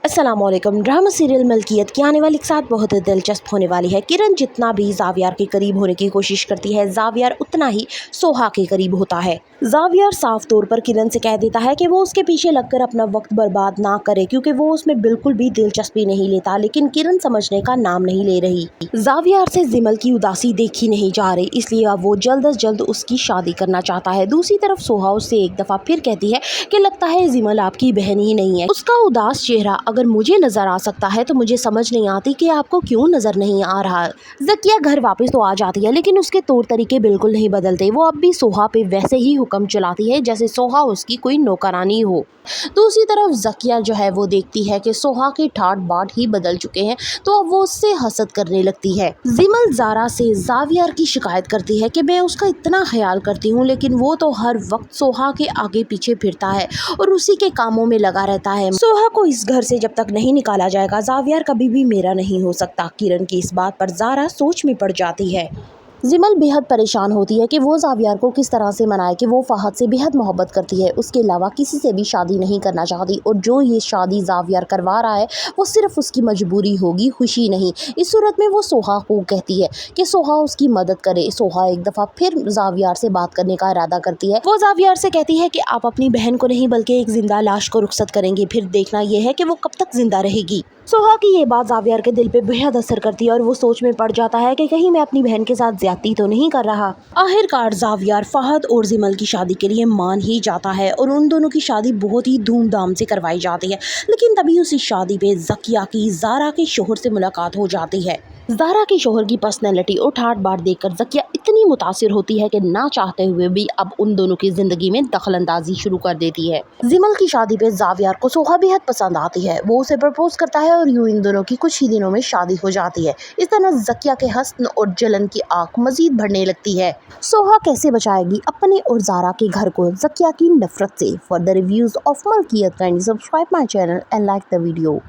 अस्सलाम वालेकुम। Drama serial मलकियत की आने वाली एक साथ बहुत दिलचस्प होने वाली है। किरण जितना भी जावियार के करीब होने की कोशिश करती है, जावियार उतना ही सोहा के करीब होता है। जावियार साफ तौर पर किरण से कह देता है कि वो उसके पीछे लगकर अपना वक्त बर्बाद ना करे, क्योंकि वो उसमें बिल्कुल भी दिलचस्पी नहीं लेता। लेकिन किरण समझने का नाम नहीं ले रही। जावियार से जिमल की उदासी देखी नहीं जा रही, इसलिए अब वो जल्द अज जल्द उसकी शादी करना चाहता है। दूसरी तरफ सोहा उससे एक दफा फिर कहती है कि लगता है जिमल आपकी बहन ही नहीं है। उसका उदास चेहरा अगर मुझे नजर आ सकता है तो मुझे समझ नहीं आती कि आपको क्यों नजर नहीं आ रहा। ज़किया घर वापस तो आ जाती है, लेकिन उसके तौर तरीके बिल्कुल नहीं बदलते। वो अब भी सोहा पे वैसे ही हुक्म चलाती है जैसे सोहा उसकी कोई नौकरानी हो। दूसरी तरफ ज़किया जो है वो देखती है कि सोहा के ठाट बाट ही बदल चुके हैं, तो अब वो उससे हसद करने लगती है। जिमल ज़ारा से जावियार की शिकायत करती है कि मैं उसका इतना ख्याल करती हूँ, लेकिन वो तो हर वक्त सोहा के आगे पीछे फिरता है और उसी के कामों में लगा रहता है। सोहा को इस घर से जब तक नहीं निकाला जाएगा, जावियार कभी भी मेरा नहीं हो सकता। किरण की इस बात पर ज़ारा सोच में पड़ जाती है। जिमल बेहद परेशान होती है कि वो जावियार को किस तरह से मनाए कि वो फहद से बेहद मोहब्बत करती है, उसके अलावा किसी से भी शादी नहीं करना चाहती, और जो ये शादी जावियार करवा रहा है वो सिर्फ उसकी मजबूरी होगी, खुशी नहीं। इस सूरत में वो सोहा को कहती है कि सोहा उसकी मदद करे। सोहा एक दफ़ा फिर जावियार से बात करने का इरादा करती है। वो जावियार से कहती है कि आप अपनी बहन को नहीं बल्कि एक जिंदा लाश को रुखसत करेंगे, फिर देखना यह है कि वो कब तक जिंदा रहेगी। सोहा की ये बात जावियार के दिल पे बेहद असर करती है और वो सोच में पड़ जाता है कि कहीं मैं अपनी बहन के साथ ज्यादती तो नहीं कर रहा। आखिरकार जावियार फहद और जिमल की शादी के लिए मान ही जाता है और उन दोनों की शादी बहुत ही धूमधाम से करवाई जाती है। लेकिन तभी उसी शादी पे ज़किया की ज़ारा के शोहर से मुलाकात हो जाती है। ज़ारा के शोहर की पर्सनैलिटी और ठाट बाट देखकर ज़किया इतनी मुतासिर होती है कि ना चाहते हुए भी अब उन दोनों की जिंदगी में दखल अंदाजी शुरू कर देती है। जिमल की शादी पे जावियार को सोहा बेहद पसंद आती है। वो उसे प्रपोज करता है और यूं इन दोनों की कुछ ही दिनों में शादी हो जाती है। इस तरह ज़किया के हस्न और जलन की आग मजीद बढ़ने लगती है। सोहा कैसे बचाएगी अपने और ज़ारा के घर को ज़किया की नफरत से? For the reviews of Malkiyat, kindly subscribe my channel and like the video.